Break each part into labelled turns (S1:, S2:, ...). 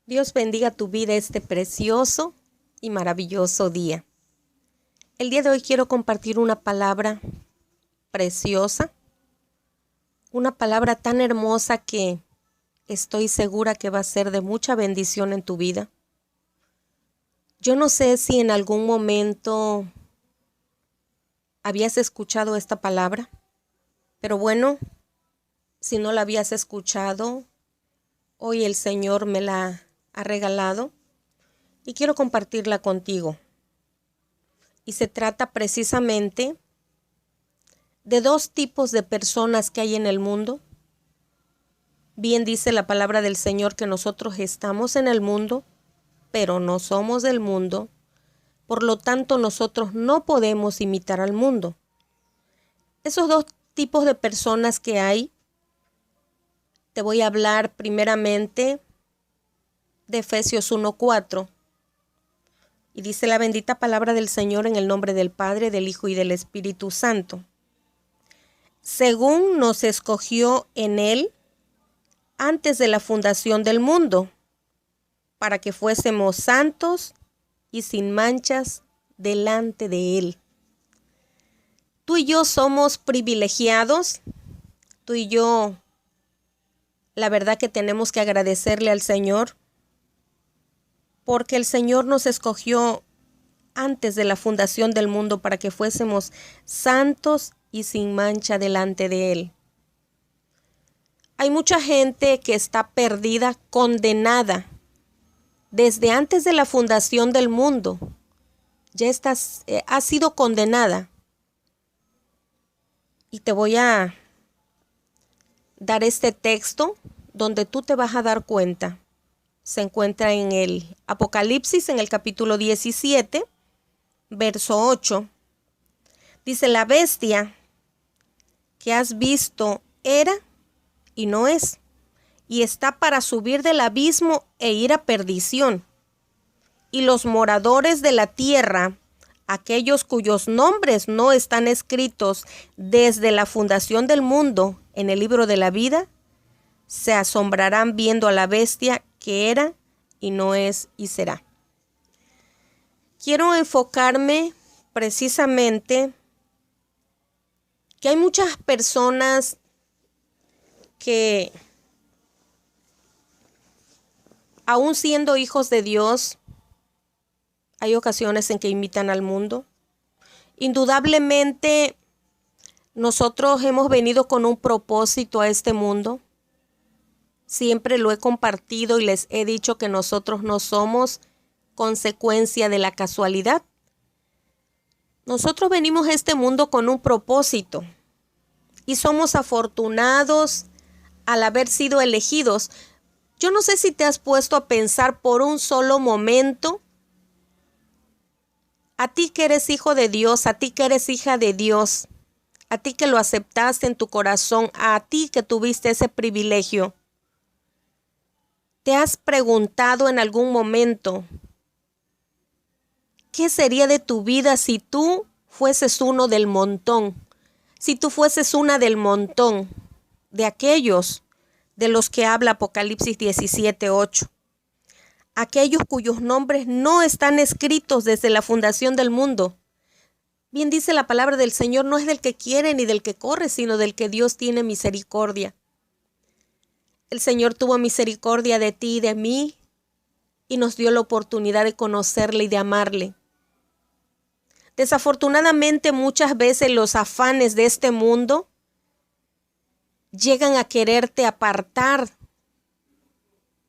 S1: Dios bendiga tu vida este precioso y maravilloso día. El día de hoy quiero compartir una palabra preciosa, una palabra tan hermosa que estoy segura que va a ser de mucha bendición en tu vida. Yo no sé si en algún momento habías escuchado esta palabra, pero bueno, si no la habías escuchado, hoy el Señor me la ha regalado y quiero compartirla contigo. Y se trata precisamente de dos tipos de personas que hay en el mundo. Bien dice la palabra del Señor que nosotros estamos en el mundo, pero no somos del mundo. Por lo tanto, nosotros no podemos imitar al mundo. Esos dos tipos de personas que hay, te voy a hablar primeramente de Efesios 1:4. Y dice la bendita palabra del Señor en el nombre del Padre, del Hijo y del Espíritu Santo. Según nos escogió en Él antes de la fundación del mundo, para que fuésemos santos y sin manchas delante de Él. Tú y yo somos privilegiados. Tú y yo, la verdad que tenemos que agradecerle al Señor, porque el Señor nos escogió antes de la fundación del mundo para que fuésemos santos y sin mancha delante de Él. Hay mucha gente que está perdida, condenada, desde antes de la fundación del mundo. Ya ha sido condenada. Y te voy a dar este texto donde tú te vas a dar cuenta. Se encuentra en el Apocalipsis, en el capítulo 17, verso 8. Dice, la bestia que has visto era y no es, y está para subir del abismo e ir a perdición. Y los moradores de la tierra, aquellos cuyos nombres no están escritos desde la fundación del mundo en el libro de la vida, se asombrarán viendo a la bestia que era y no es y será. Quiero enfocarme precisamente que hay muchas personas que, aún siendo hijos de Dios, hay ocasiones en que imitan al mundo. Indudablemente, nosotros hemos venido con un propósito a este mundo. Siempre lo he compartido y les he dicho que nosotros no somos consecuencia de la casualidad. Nosotros venimos a este mundo con un propósito y somos afortunados al haber sido elegidos. Yo no sé si te has puesto a pensar por un solo momento, a ti que eres hijo de Dios, a ti que eres hija de Dios, a ti que lo aceptaste en tu corazón, a ti que tuviste ese privilegio. ¿Te has preguntado en algún momento qué sería de tu vida si tú fueses uno del montón? Si tú fueses una del montón, de aquellos de los que habla Apocalipsis 17:8. Aquellos cuyos nombres no están escritos desde la fundación del mundo. Bien dice la palabra del Señor, no es del que quiere ni del que corre, sino del que Dios tiene misericordia. El Señor tuvo misericordia de ti y de mí y nos dio la oportunidad de conocerle y de amarle. Desafortunadamente, muchas veces los afanes de este mundo llegan a quererte apartar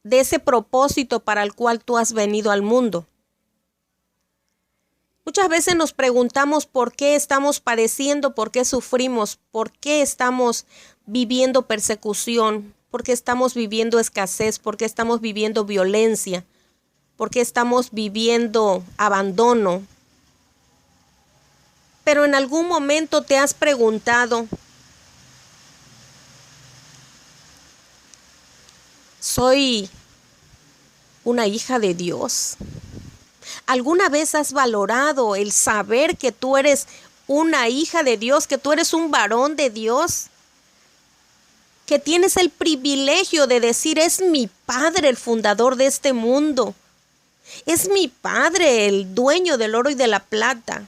S1: de ese propósito para el cual tú has venido al mundo. Muchas veces nos preguntamos por qué estamos padeciendo, por qué sufrimos, por qué estamos viviendo persecución, por qué estamos viviendo escasez, por qué estamos viviendo violencia, por qué estamos viviendo abandono. Pero en algún momento te has preguntado, ¿soy una hija de Dios? ¿Alguna vez has valorado el saber que tú eres una hija de Dios, que tú eres un varón de Dios? que tienes el privilegio de decir, es mi Padre el fundador de este mundo. Es mi Padre el dueño del oro y de la plata.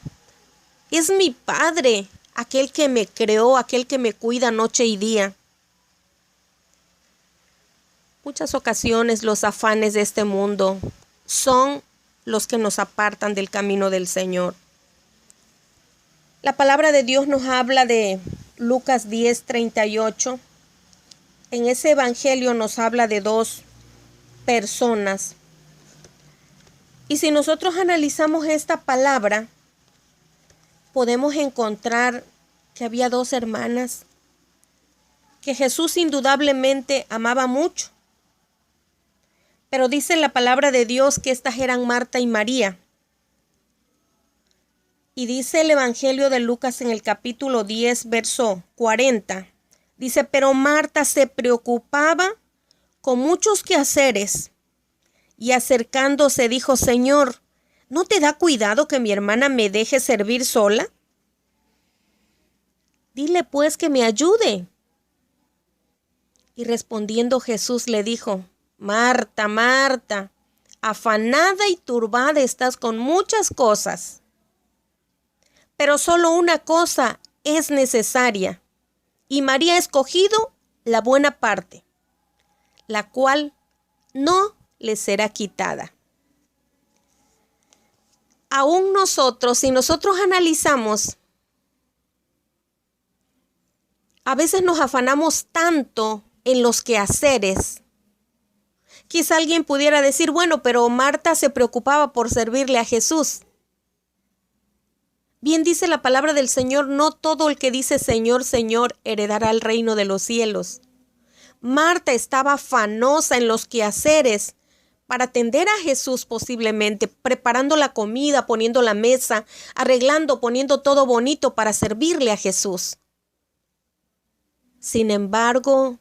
S1: Es mi Padre aquel que me creó, aquel que me cuida noche y día. Muchas ocasiones los afanes de este mundo son los que nos apartan del camino del Señor. La palabra de Dios nos habla de Lucas 10:38. En ese evangelio nos habla de dos personas. Y si nosotros analizamos esta palabra, podemos encontrar que había dos hermanas que Jesús indudablemente amaba mucho. Pero dice la palabra de Dios que estas eran Marta y María. Y dice el Evangelio de Lucas en el capítulo 10, verso 40. Dice, pero Marta se preocupaba con muchos quehaceres y acercándose dijo, Señor, ¿no te da cuidado que mi hermana me deje servir sola? Dile pues que me ayude. Y respondiendo Jesús le dijo, Marta, Marta, afanada y turbada estás con muchas cosas, pero solo una cosa es necesaria, y María ha escogido la buena parte, la cual no le será quitada. Aún nosotros, si nosotros analizamos, a veces nos afanamos tanto en los quehaceres. Quizá alguien pudiera decir, bueno, pero Marta se preocupaba por servirle a Jesús. Bien dice la palabra del Señor, no todo el que dice Señor, Señor, heredará el reino de los cielos. Marta estaba afanosa en los quehaceres para atender a Jesús posiblemente, preparando la comida, poniendo la mesa, arreglando, poniendo todo bonito para servirle a Jesús. Sin embargo,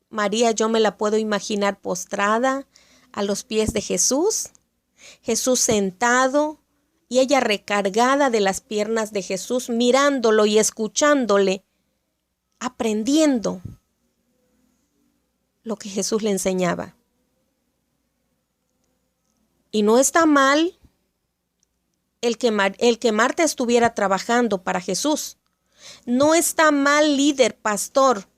S1: María yo me la puedo imaginar postrada a los pies de Jesús, Jesús sentado y ella recargada de las piernas de Jesús, mirándolo y escuchándole, aprendiendo lo que Jesús le enseñaba. Y no está mal el que Marta estuviera trabajando para Jesús. No está mal, líder, pastor,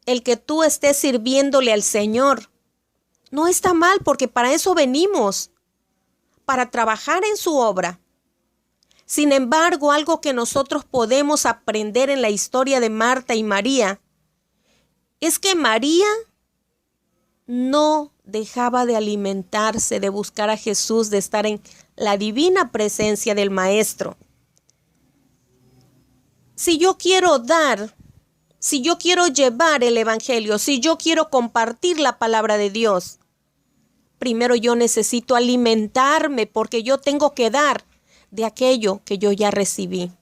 S1: el que tú estés sirviéndole al Señor. No está mal, porque para eso venimos, para trabajar en su obra. Sin embargo, algo que nosotros podemos aprender en la historia de Marta y María es que María no dejaba de alimentarse, de buscar a Jesús, de estar en la divina presencia del Maestro. Si yo quiero dar, si yo quiero llevar el Evangelio, si yo quiero compartir la palabra de Dios, primero yo necesito alimentarme porque yo tengo que dar de aquello que yo ya recibí.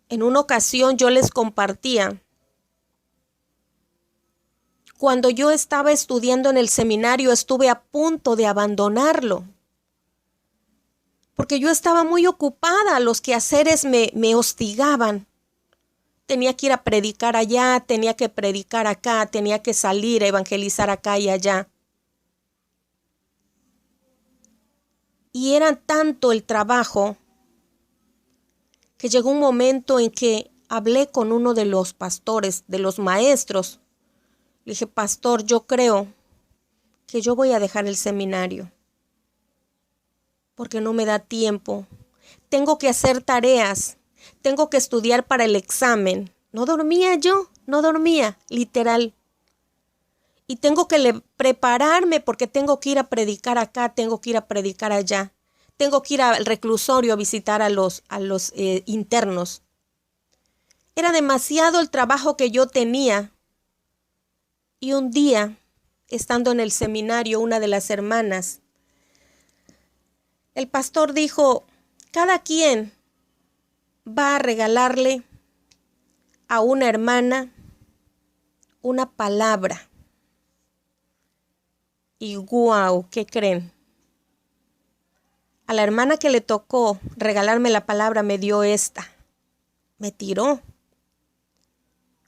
S1: En una ocasión yo les compartía, cuando yo estaba estudiando en el seminario estuve a punto de abandonarlo, porque yo estaba muy ocupada, los quehaceres me hostigaban. Tenía que ir a predicar allá, tenía que predicar acá, tenía que salir a evangelizar acá y allá. Y era tanto el trabajo que llegó un momento en que hablé con uno de los pastores, de los maestros. Le dije, pastor, yo creo que yo voy a dejar el seminario porque no me da tiempo. Tengo que hacer tareas. Tengo que estudiar para el examen. No dormía yo, no dormía, literal. Y tengo que prepararme porque tengo que ir a predicar acá, tengo que ir a predicar allá. Tengo que ir al reclusorio a visitar a los internos. Era demasiado el trabajo que yo tenía. Y un día, estando en el seminario, una de las hermanas, el pastor dijo, cada quien va a regalarle a una hermana una palabra. Y guau, ¿qué creen? A la hermana que le tocó regalarme la palabra me dio esta. Me tiró.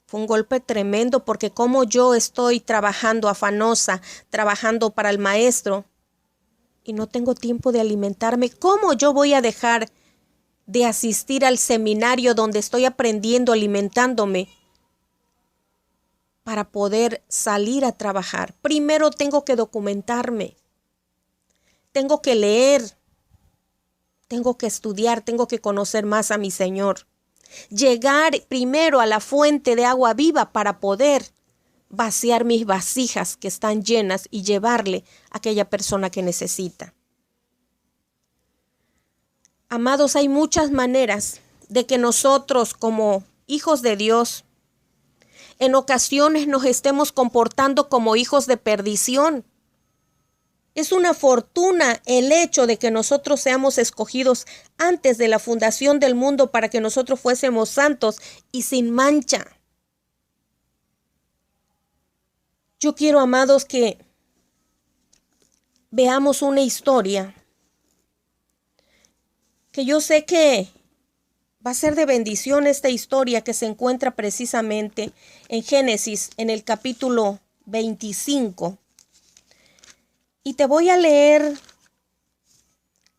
S1: Fue un golpe tremendo porque como yo estoy trabajando afanosa, trabajando para el maestro y no tengo tiempo de alimentarme, ¿cómo yo voy a dejar de asistir al seminario donde estoy aprendiendo, alimentándome para poder salir a trabajar? Primero tengo que documentarme, tengo que leer, tengo que estudiar, tengo que conocer más a mi Señor. Llegar primero a la fuente de agua viva para poder vaciar mis vasijas que están llenas y llevarle a aquella persona que necesita. Amados, hay muchas maneras de que nosotros como hijos de Dios en ocasiones nos estemos comportando como hijos de perdición. Es una fortuna el hecho de que nosotros seamos escogidos antes de la fundación del mundo para que nosotros fuésemos santos y sin mancha. Yo quiero, amados, que veamos una historia que yo sé que va a ser de bendición, esta historia que se encuentra precisamente en Génesis, en el capítulo 25. Y te voy a leer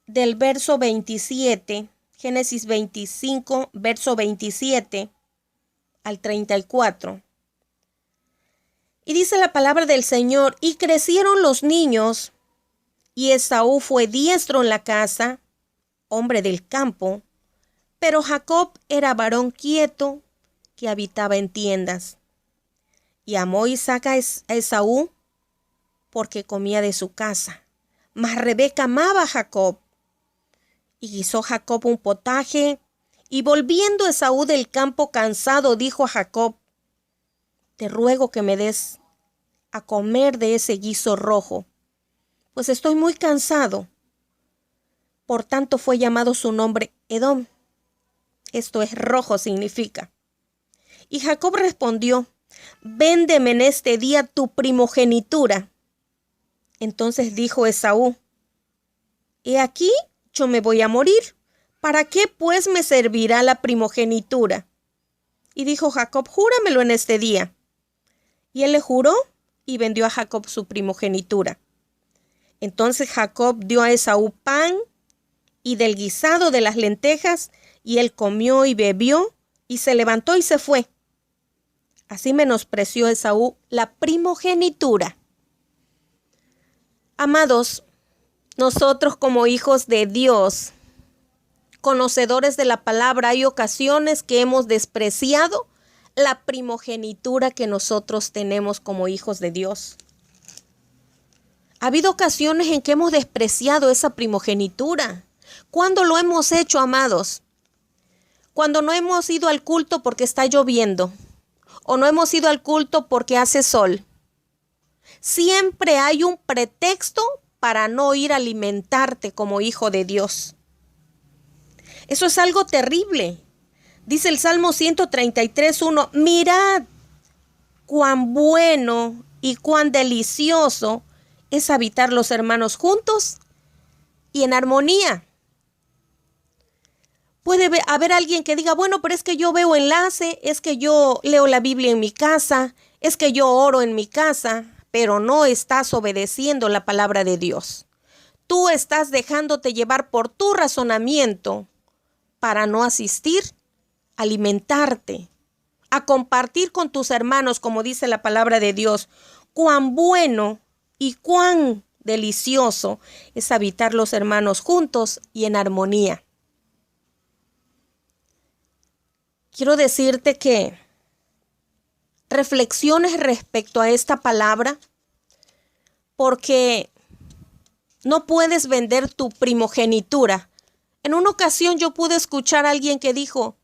S1: del verso 27, Génesis 25, verso 27 al 34. Y dice la palabra del Señor: y crecieron los niños, y Esaú fue diestro en la casa, hombre del campo, pero Jacob era varón quieto, que habitaba en tiendas. Y amó Isaac a Esaú, porque comía de su casa. Mas Rebeca amaba a Jacob. Y guisó Jacob un potaje, y volviendo Esaú del campo cansado, dijo a Jacob: te ruego que me des a comer de ese guiso rojo, pues estoy muy cansado. Por tanto fue llamado su nombre Edom. Esto es rojo significa. Y Jacob respondió: véndeme en este día tu primogenitura. Entonces dijo Esaú: he aquí, yo me voy a morir. ¿Para qué pues me servirá la primogenitura? Y dijo Jacob: júramelo en este día. Y él le juró y vendió a Jacob su primogenitura. Entonces Jacob dio a Esaú pan y del guisado de las lentejas, y él comió y bebió, y se levantó y se fue. Así menospreció Esaú la primogenitura. Amados, nosotros como hijos de Dios, conocedores de la palabra, hay ocasiones que hemos despreciado la primogenitura que nosotros tenemos como hijos de Dios. Ha habido ocasiones en que hemos despreciado esa primogenitura. ¿Cuándo lo hemos hecho, amados? Cuando no hemos ido al culto porque está lloviendo, o no hemos ido al culto porque hace sol. Siempre hay un pretexto para no ir a alimentarte como hijo de Dios. Eso es algo terrible. Dice el Salmo 133:1, mirad cuán bueno y cuán delicioso es habitar los hermanos juntos y en armonía. Puede haber alguien que diga: bueno, pero es que yo veo enlace, es que yo leo la Biblia en mi casa, es que yo oro en mi casa, pero no estás obedeciendo la palabra de Dios. Tú estás dejándote llevar por tu razonamiento para no asistir, alimentarte, a compartir con tus hermanos, como dice la palabra de Dios. Cuán bueno y cuán delicioso es habitar los hermanos juntos y en armonía. Quiero decirte que reflexiones respecto a esta palabra, porque no puedes vender tu primogenitura. En una ocasión yo pude escuchar a alguien que dijo: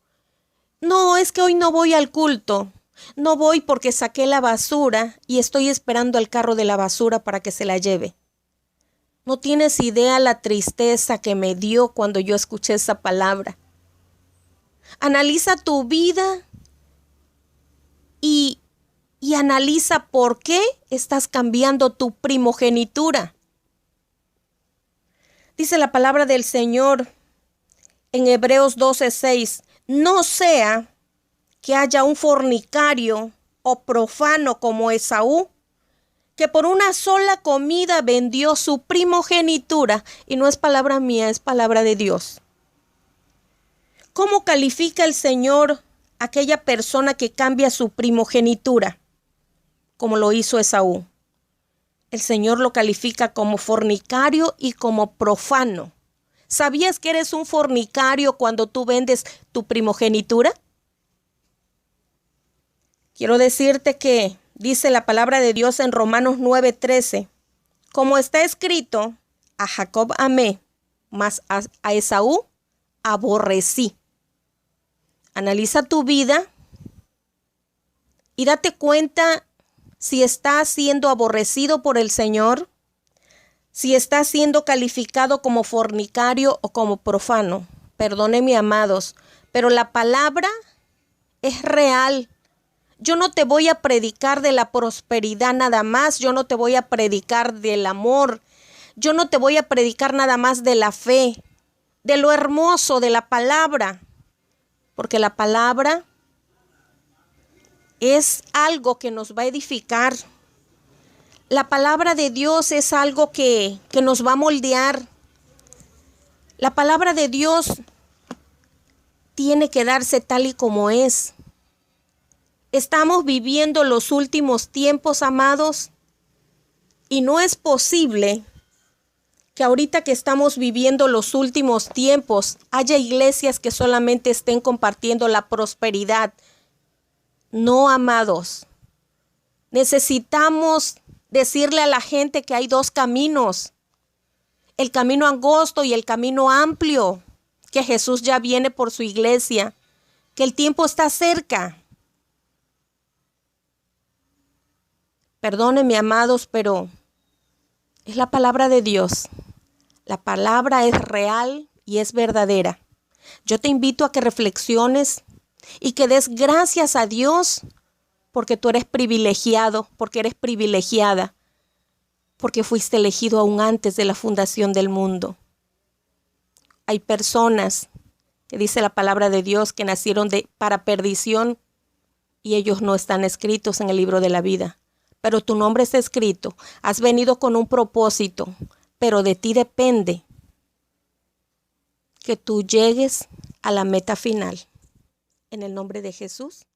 S1: no, es que hoy no voy al culto. No voy porque saqué la basura y estoy esperando al carro de la basura para que se la lleve. No tienes idea la tristeza que me dio cuando yo escuché esa palabra. Analiza tu vida y analiza por qué estás cambiando tu primogenitura. Dice la palabra del Señor en Hebreos 12:6, no sea que haya un fornicario o profano como Esaú, que por una sola comida vendió su primogenitura, y no es palabra mía, es palabra de Dios. ¿Cómo califica el Señor a aquella persona que cambia su primogenitura, como lo hizo Esaú? El Señor lo califica como fornicario y como profano. ¿Sabías que eres un fornicario cuando tú vendes tu primogenitura? Quiero decirte que dice la palabra de Dios en Romanos 9:13, como está escrito, a Jacob amé, mas a Esaú aborrecí. Analiza tu vida y date cuenta si estás siendo aborrecido por el Señor, si estás siendo calificado como fornicario o como profano. Perdónenme, amados, pero la palabra es real. Yo no te voy a predicar de la prosperidad nada más, yo no te voy a predicar del amor, yo no te voy a predicar nada más de la fe, de lo hermoso de la palabra, porque la palabra es algo que nos va a edificar. La palabra de Dios es algo que nos va a moldear. La palabra de Dios tiene que darse tal y como es. Estamos viviendo los últimos tiempos, amados, y no es posible que ahorita que estamos viviendo los últimos tiempos haya iglesias que solamente estén compartiendo la prosperidad. No, amados. Necesitamos decirle a la gente que hay dos caminos, el camino angosto y el camino amplio, que Jesús ya viene por su iglesia, que el tiempo está cerca. Perdónenme, amados, pero es la palabra de Dios. La palabra es real y es verdadera. Yo te invito a que reflexiones y que des gracias a Dios porque tú eres privilegiado, porque eres privilegiada, porque fuiste elegido aún antes de la fundación del mundo. Hay personas, que dice la palabra de Dios, que nacieron para perdición y ellos no están escritos en el libro de la vida. Pero tu nombre está escrito, has venido con un propósito, pero de ti depende que tú llegues a la meta final. En el nombre de Jesús.